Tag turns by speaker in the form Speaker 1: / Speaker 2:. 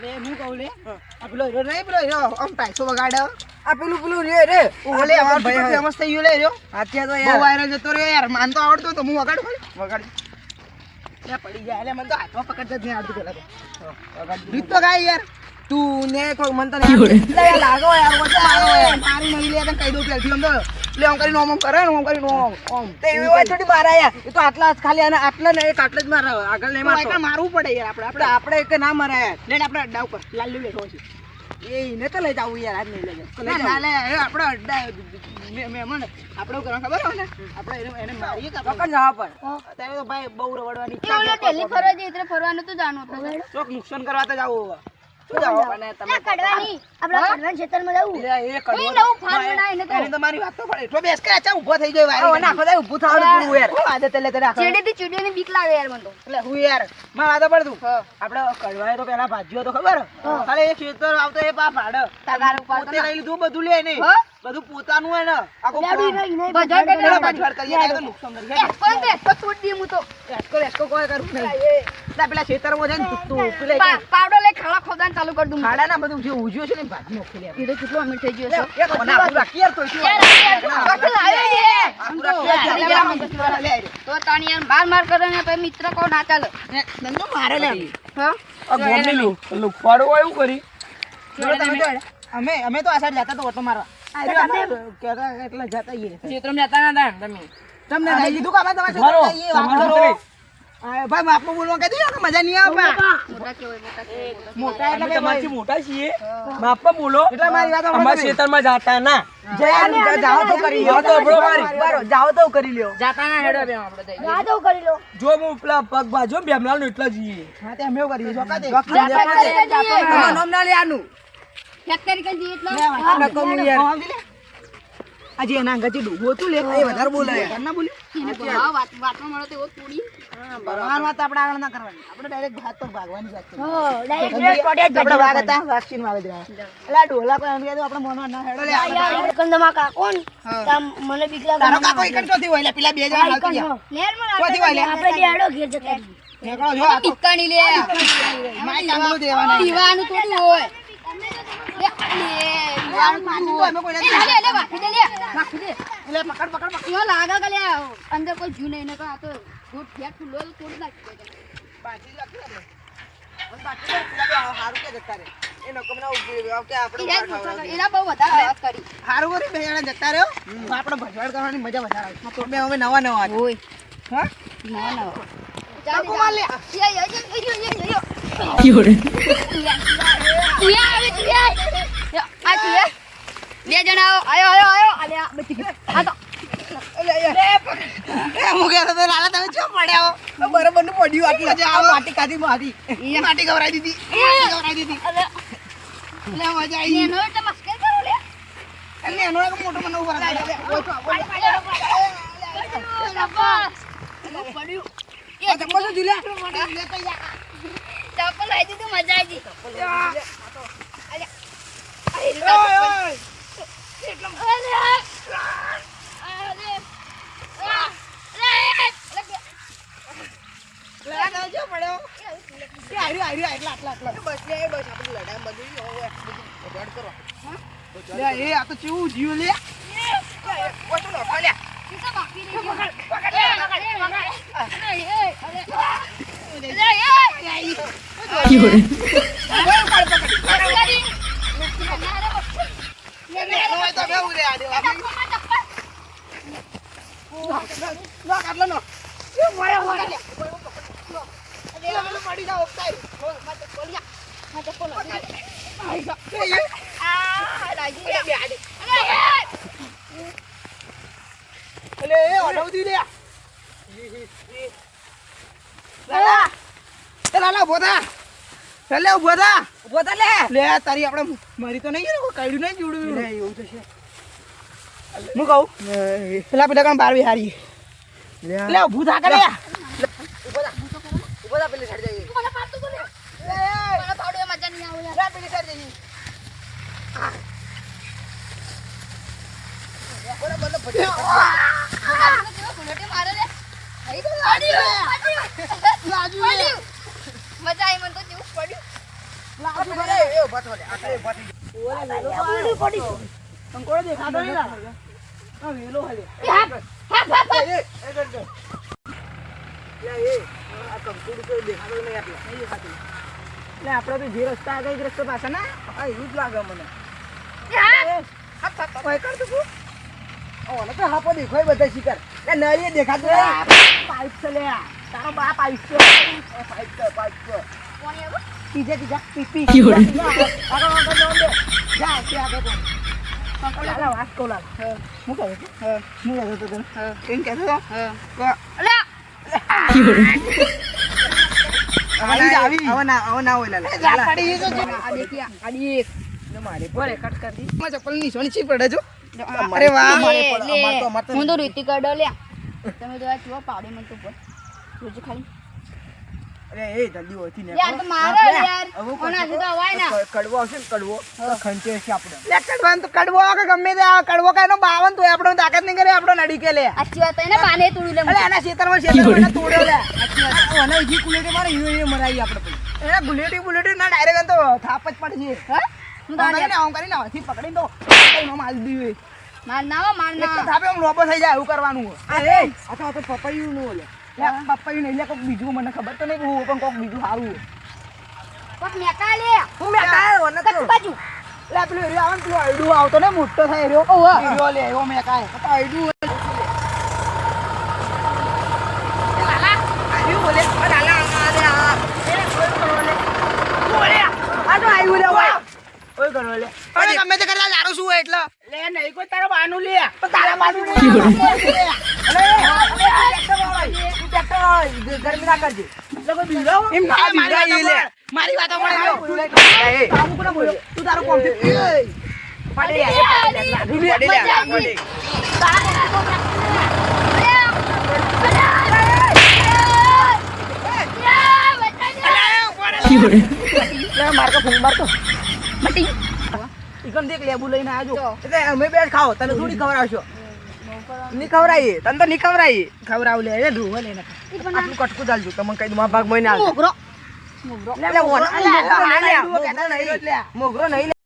Speaker 1: લે હું કહું લે આ પેલો હીરો નહીં પેલો હીરો આમ ટાઈસો વગાડે
Speaker 2: આ પેલું રે
Speaker 1: ઓલે અમાર ભાઈ ફેમસ થઈ ગયો લે હીરો
Speaker 2: હાથિયા તો
Speaker 1: બહુ
Speaker 2: યાર
Speaker 1: વાયરલ જતો રહ્યો યાર માન તો આવડતો તો હું વગાડું ખાલી વગાડ લે પડી જાય એટલે મને તો હાથમાં પકડતા જ નહીં આવડતું પેલા તો ગીત તો ગાય યાર
Speaker 2: તું ને કોઈ મન તો નહીં યાર લાગો યાર વચ્ચે મારો યાર
Speaker 1: મારું નહીં લે તને કહી દઉં પહેલથી આમ તો લે આમ કરીને ઓમ કરે ને ઓમ કરીને ઓમ
Speaker 2: તે એવી હોય થોડી મારા યાર એ તો આટલા જ ખાલી અને આટલા ને એક આટલા જ મારા આગળ નહીં મારતો
Speaker 1: મારવું પડે યાર આપણે
Speaker 2: આપણે એક ના મારા યાર
Speaker 1: લે આપણે અડ્ડા ઉપર લાલ્લુ બેઠો છે
Speaker 2: એને તો લઈ જાવું યાર આજ નહીં લઈ જાવ
Speaker 1: ના લે આપણે અડ્ડા મહેમાન આપણે કરવા ખબર હોય ને આપણે એને મારીએ કે
Speaker 2: પકડ જવા પણ
Speaker 1: અત્યારે તો ભાઈ બહુ રવડવાની
Speaker 3: એ ઓલો ટેલી ફરવા જઈએ એટલે ફરવાનું તો જાણવું આપણે
Speaker 1: ચોક નુકસાન કરવા તો જાવ શું જાવ અને તમે
Speaker 3: કડવાની આપણે કડવાન ખેતરમાં જવું
Speaker 1: લે એ કડવો
Speaker 3: એ નવું ફાર્મ બનાવીને તો
Speaker 1: એને તો મારી વાત તો પડે એટલો બેસ કે અચ્છા ઊભો થઈ જાય વારી
Speaker 2: નાખો દે ઊભું થવાનું પૂરું યાર
Speaker 1: હું આદત એટલે તને આખો
Speaker 3: ચીડીથી ચીડીની બીક લાગે યાર મને તો
Speaker 1: એટલે હું યાર માં આદત પડતું આપણે કડવાય તો પેલા ભાજ્યો તો ખબર ખાલી એ ખેતર આવતો એ પા ભાડ
Speaker 3: તગાર ઉપર
Speaker 1: પોતે લઈ લીધું બધું લે ને બધું પોતાનું હે ને આખો
Speaker 3: બજાર કરી
Speaker 1: બજાર કરીએ તો નુકસાન કરી
Speaker 3: પણ બે તો તોડ દી હું તો
Speaker 1: એસકો કોઈ કરું નહીં ના પેલા ખેતરમાં છે ને તું પેલા
Speaker 3: પાવડો લઈ ખાડા ખોદાન ચાલુ કરી દઉં
Speaker 1: ખાડા ના બધું જે ઉજ્યો છે ને ભાજી નોખી લે
Speaker 3: એ તો કેટલો અમીર થઈ ગયો છે
Speaker 1: એક કોના આપણું રાખી યાર તો શું
Speaker 3: તો તાણી યાર માર કરે ને પછી મિત્ર કો ના ચાલે
Speaker 1: નંદો મારે લે
Speaker 3: હા
Speaker 2: આ ગોમની લુખવાડો એવું કરી
Speaker 1: અમે તો આ સાઈડ જતા તો ઓટો મારવા કેતા એટલે જતા ઈએ
Speaker 2: ક્ષેત્રમાં જતા ના તમે
Speaker 1: તમને લઈ લીધું કે અમે તમારે
Speaker 2: મારો
Speaker 1: જઈએ
Speaker 2: તમારો
Speaker 1: ભાઈ માપમાં બોલવા કહી દીધું કે મજા નહીં આવે
Speaker 3: મોટા કેવાય
Speaker 1: મોટા એટલે ભાઈ
Speaker 2: તમારથી મોટા છીએ બાપા બોલો
Speaker 1: એટલે મારી વાત
Speaker 2: અમારા ક્ષેત્રમાં જાતા ના
Speaker 1: જાઓ તો કરી
Speaker 2: જાઓ તો બરો મારી
Speaker 1: બરો જાઓ તો કરી લ્યો
Speaker 2: જાતા ના હેડો બે આપણે જઈએ
Speaker 3: ગાદો કરી લો
Speaker 2: જો હું પેલા પગ બાજુ બેમલાલ નો એટલા જઈએ
Speaker 1: હા તે અમે કરીએ છો કાતે
Speaker 2: અમારું નામ ના લેવાનું
Speaker 3: ખેત કરી કરી દઈએ એટલે
Speaker 1: આજે એના અંગાજી ડૂબો તું લે એ વધારે બોલે ના બોલે
Speaker 3: એને ભાવ વાતમાં મળે તો એવો તોડી
Speaker 1: બરાબર વાત આપણે આગળ ના કરવાની આપણે ડાયરેક્ટ ભાત તો ભાગવાની વાત કરી
Speaker 3: હો ડાયરેક્ટ
Speaker 1: આપણે વાગ હતા વાક્સિન વાગે જવા એટલે ઢોલા કોઈ એમ કહેતો આપણે મોનવા ના હેડો લે
Speaker 3: યાર કંદમા કાકોન તમ મને બીક લાગે
Speaker 1: તારો કાકો એકન ચોથી હોય લે પેલા બે જણા હાલતી ગયા
Speaker 3: લેર માં
Speaker 1: ચોથી હોય લે
Speaker 3: આપણે બેડો ઘેર જતા
Speaker 1: નેકળો જો આ તો
Speaker 3: ટીકાણી લે
Speaker 1: માય કાંગળું દેવાના
Speaker 3: દીવાનું થોડું હોય લે
Speaker 1: આમ પાછું તો અમે કોઈ નથી
Speaker 3: લે વાખી દે
Speaker 1: લે પકડ પકડ પકડ
Speaker 3: યો લાગે કે લે અંદર કોઈ જીવ નહીં ને આ તો ગોટ ફેટ ફૂલો તોડી નાખી દે
Speaker 1: પાછી રાખી આપણે હવે પાછી પેલા હારું કે જતા રે એ નકમના ઉભી કે આપણે
Speaker 3: એના બહુ વધારે વાત કરી
Speaker 1: હારું કરી બે જણા જતા રહ્યો આપણે ભજવાડ કરવાની મજા વધારે આવે તો બે હવે નવા નવા
Speaker 3: ઓય
Speaker 1: હા
Speaker 3: ના ના
Speaker 1: કાકો માર લે
Speaker 3: યો બે જણા આયો આલ્યા બચી આ તો
Speaker 1: એ મુકે તો લાલા તમે ચો પડ્યા હો બરાબર નું પડ્યું આટલા જે આ માટી કાધી માટી ગવરાઈ દીધી એટલે મજા આવી
Speaker 3: એનો એટલે મસ્કર કરો લે
Speaker 1: એટલે એનો એક મોટો મને ઉભા રાખે
Speaker 3: પડ્યું
Speaker 1: એ ચપ્પલ તો દિલે
Speaker 3: ચપ્પલ લઈ દીધું મજા આવી તારી આપણે મારી તો નહીં કાઢ્યું નહીં જોડ્યું એવું થશે હું કહું પેલા પેલા બાર બિહારી એટલે ઉભું થા કરે ઉભો થા પેલી સાઈડ જઈએ મને પાડતું બોલે મને પાડો મજા નહીં આવે યાર
Speaker 1: પેલી સાઈડ જઈએ બરાબર
Speaker 3: મારે લે લાજુ મજા આવી મને તો જેવું પડ્યું
Speaker 1: ઊભા થો લે આટલે ઊભા થઈ
Speaker 3: કંકોડો દેખાતો નહીં લાગે. આ વેલો હલે.
Speaker 1: આ કંકુડ તો દેખાતો નહીં આટલે
Speaker 3: નહીં દેખાતું. એટલે આપણે તો જે રસ્તા આગળ એ જ રસ્તો પાછા ના
Speaker 1: હા એવું જ લાગે મને
Speaker 3: કોઈ કરતું તું?
Speaker 1: ઓને તો હાપો દેખાય બધા શિકાર એ નળીએ દેખાતું નહીં
Speaker 3: પાઇપ છે લે તારો બાપ પાઇપ છે
Speaker 1: પાઇપ છે
Speaker 3: પીજે પીજા પીપી
Speaker 1: આગળ આગળ
Speaker 3: જા કે આગળ કોણ લાલા વાત કો લાલા હું કહું છું હું કહું છું તને
Speaker 1: કેમ કહેતો હતો? હવે ના હોય લાલા.
Speaker 3: જા પડી તો જો
Speaker 1: આ દેખી આ દેખ ને મારે
Speaker 3: બોલે કટ કરી દી
Speaker 1: માં ચપ્પલ ની નિશાની ચી પડે છો અરે વાહ
Speaker 4: હું તો રીતિ કાઢો લ્યા તમે તો આ કેવા પાડે મને તો બોલ રોજ ખાલી
Speaker 1: અરે એ જલ્દી હોતી ને
Speaker 4: યાર તો મારે યાર ઓના થી તો અવાય ના
Speaker 1: કડવો આવશે ને કડવો તો ખંચે છે આપણે
Speaker 3: લે કડવાન તો કડવો કે ગમે તે આ કડવો કાયનો 52 તો આપણો તાકાત નહીં કરે આપણો નડી કે લે
Speaker 4: આછી વાત એને બાને તોડી લે
Speaker 3: અરે એના ખેતરમાં તોડ્યો લે
Speaker 1: ઓને જી કુલેટે મારે એ મરાઈ આપણે પછી
Speaker 3: એને બુલેટી ના ડાયરેક્ટ તો થાપ જ પડશે
Speaker 4: હા હું તો
Speaker 3: આમ કરીને હથી પકડીને તો કઈનો માલ દીવે
Speaker 4: માર ના માર
Speaker 3: એક તો
Speaker 4: ના
Speaker 3: થાપે આમ લોબો થઈ જાય એવું કરવાનું
Speaker 1: આ તો પપૈયું નું ઓલે
Speaker 3: લે પપ્પાયું નહીં લે કોક બીજું મને ખબર તો નહીં હું પણ કોક બીજું સારું
Speaker 4: કોક મેકા લે
Speaker 3: હું મેં કાય ઓને તો
Speaker 4: કટ બાજુ
Speaker 3: લે પેલું એરિયો આવે ને પેલું આઈડું આવતો ને મોટો થાય એરિયો એરિયો લે એવો મેં કાય તો આઈડું અરે ગમે તે કરતા તારું શું હોય એટલે લે નહીં કોઈ તારો બાનું લે પણ તારા બાનું લે
Speaker 1: ગરમી ના કરજે
Speaker 3: એમ ના મારી લે મારી વાતો પડે કામ કોને બોલ્યો તું તારું કોમ પડે મારકો ફોન મારતો
Speaker 4: મટી
Speaker 3: ઈકમ દેખ લેબુ લઈને આજો
Speaker 1: એટલે અમે બે ખાઓ તને થોડી ખવડાવશો ની ખવડાવીએ તને તો ની ખવડાવીએ
Speaker 3: ખવરાવ લે એ ધ્રુવ લઈને
Speaker 1: આટલું કટકું ચાલજો તમને કઈ દઉં ભાગ મહિને આવજો
Speaker 4: મોગરો મોગરો
Speaker 1: મોગરો નહીં લે